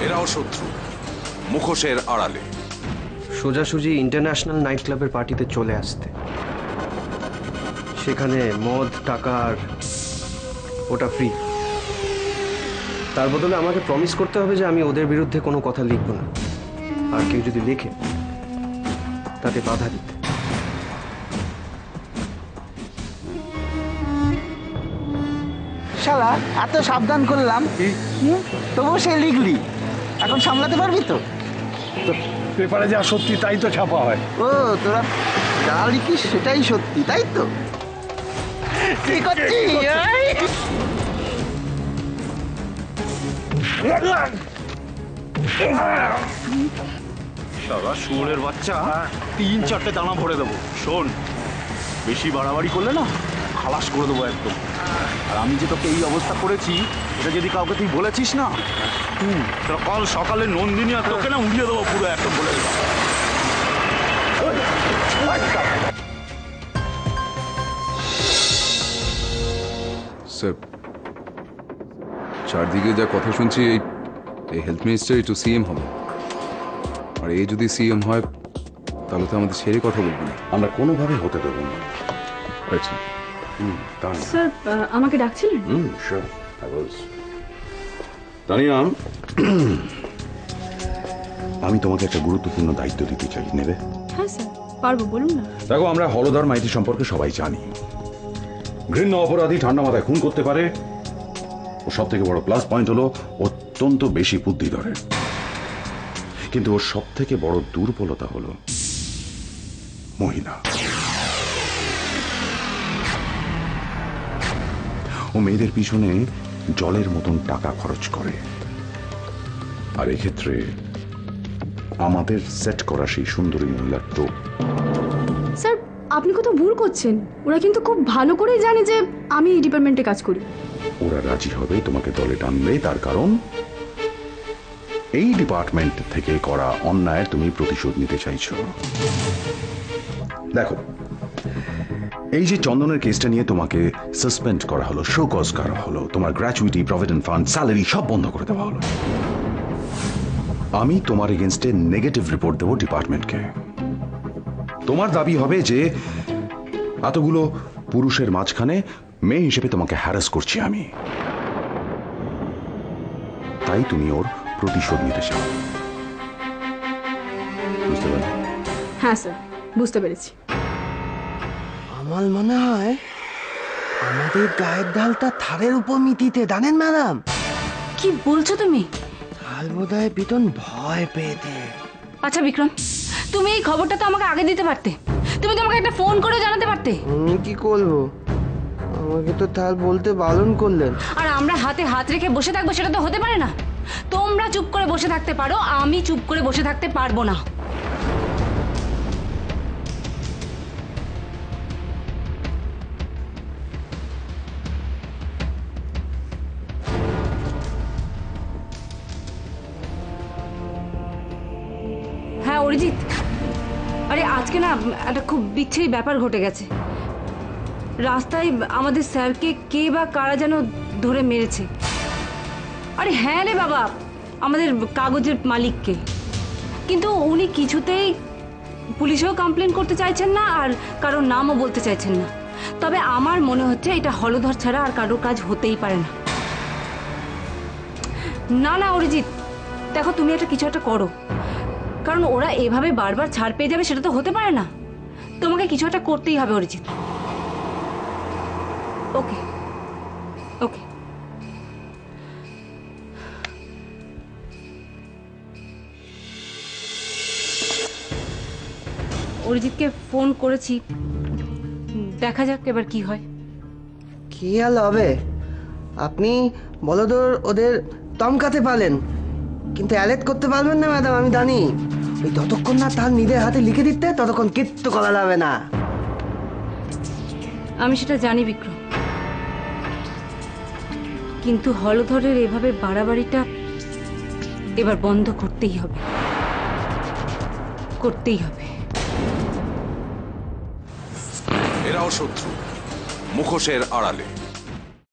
এরাও শত্রু, মুখোশের আড়ালে। সোজাসুজি ইন্টারন্যাশনাল নাইট ক্লাবের পার্টিতে চলে আসতে, সেখানে মদ, টাকা আর ওটা ফ্রি। তার বদলে আমাকে প্রমিস করতে হবে যে আমি ওদের বিরুদ্ধে কোনো কথা লিখব না, আর কেউ যদি লেখে তাতে বাধা দিতে। শালা এত সাবধান করলাম, তবুও সে লিখলি। এখন সামলাতে পারবি তো? পেপারে যা সত্যি তাই তো ছাপা হয়। ও, তোরা যা লিখিস সেটাই সত্যি, তাই তো? কি করছিস? সারা শুয়োরের বাচ্চা, 3-4টে দানা ভরে দেবো। শোন, বেশি বাড়াবাড়ি করলে না খালাস করে দেবো একদম। আর আমি যে তোকে এই অবস্থা করেছি, এটা যদি কাউকে তুই বলেছিস না, কাল সকালে নন্দিনী আর তোকে না উড়িয়ে দেবো পুরো একদম, বলে দেবো। স্যার, চারদিকে যা কথা শুনছি, এই হেলথ মিনিস্টার একটু সিএম হবে। আর এই যদি সিএম হয় তাহলে তো আমাদের ছেড়ে কথা বলবো না। আমরা কোনোভাবে হতে দেবো না। আচ্ছা, স্যার, আমাকে ডাকছিলেন? তানিয়া, আমি তোমাকে একটা গুরুত্বপূর্ণ দায়িত্ব দিতে চাই, নেবে? হ্যাঁ স্যার, পারবো, বলুন না। দেখো, আমরা হলধর মাইতি সম্পর্কে সবাই জানি। ঘৃণ্য অপরাধী ঠান্ডা মাথায় খুন করতে পারে। ও সব থেকে বড় প্লাস পয়েন্ট হলো অত্যন্ত বেশি বুদ্ধি ধরে। কিন্তু ওর সব থেকে বড় দুর্বলতা হলো মহিলা। ও মেয়েদের পিছনে জলের মতন টাকা খরচ করে। আর এক্ষেত্রে আমাদের সেট করা সেই সুন্দরী মহিলার তো। স্যার, আপনি কোথাও ভুল করছেন। ওরা কিন্তু খুব ভালো করেই জানে যে আমি এই ডিপার্টমেন্টে কাজ করি। ওরা রাজি হবে তোমাকে দলে টানবে, তার কারণ এই ডিপার্টমেন্ট থেকে করা অন্যায়ের তুমি প্রতিশোধ নিতে চাইছো। দেখো, এই যে চন্দনের কেসটা নিয়ে তোমাকে সাসপেন্ড করা হলো, শো কজ করা হলো, তোমার গ্র্যাচুইটি, প্রভিডেন্ট ফান্ড, স্যালারি সব বন্ধ করে দেওয়া হলো। আমি তোমার এগেনস্টে নেগেটিভ রিপোর্ট দেবো ডিপার্টমেন্টকে। তোমার দাবি হবে যে এতগুলো পুরুষের মাঝখানে মেয়ে হিসেবে তোমাকে হ্যারাস করছি আমি, তাই তুমি ওর প্রতিশোধ নিতে চাও। বুঝতে পারলে? হ্যাঁ স্যার, বুঝতে পেরেছি। আমার মনে হয় আমাদের গায়ের ডালটা থারের উপর মিটিতে, জানেন ম্যাডাম? কি বলছো তুমি? থাল বোধহয় বিতন ভয় পেয়েছে। আচ্ছা বিক্রম, তুমি এই খবরটা তো আমাকে আগে দিতে পারতে। তুমি তো আমাকে একটা ফোন করে জানাতে পারতে। আমি কি করবো? আমাকে তো থাল বলতে বারণ করলেন। আর আমরা হাতে হাত রেখে বসে থাকবো, সেটা তো হতে পারে না। তোমরা চুপ করে বসে থাকতে পারো, আমি চুপ করে বসে থাকতে পারবো না। হ্যাঁ অরিজিৎ, আরে আজকে না একটা খুব বিচ্ছিরি ব্যাপার ঘটে গেছে। রাস্তায় আমাদের স্যারকে কে বা কারা যেন ধরে মেরেছে। আরে হ্যাঁ রে বাবা, আমাদের কাগজের মালিককে। কিন্তু উনি কিছুতেই পুলিশেও কমপ্লেন করতে চাইছেন না, আর কারোর নামও বলতে চাইছেন না। তবে আমার মনে হচ্ছে এটা হলধর ছাড়া আর কারোর কাজ হতেই পারে না। না না অরিজিৎ, দেখো তুমি একটা কিছু একটা করো, কারণ ওরা এভাবে বারবার ছাড় পেয়ে যাবে সেটা তো হতে পারে না। তোমাকে কিছু একটা করতেই হবে অরিজিৎ। ওকে ওকে। অরিজিৎকে ফোন করেছি, দেখা যাক এবার কি হয়। কি আর হবে? আপনি বলদর ওদের দমকাতে পারলেন, কিন্তু অ্যালেট করতে পারবেন না ম্যাডাম, আমি জানি। ওই যতক্ষণ না তার নিজের হাতে লিখে দিতে, ততক্ষণ কিচ্ছু করা যাবে না। আমি সেটা জানি বিক্রম, কিন্তু হলধরের এভাবে বাড়াবাড়িটা এবার বন্ধ করতেই হবে, করতেই হবে। এরাও শত্রু, মুখোশের আড়ালে।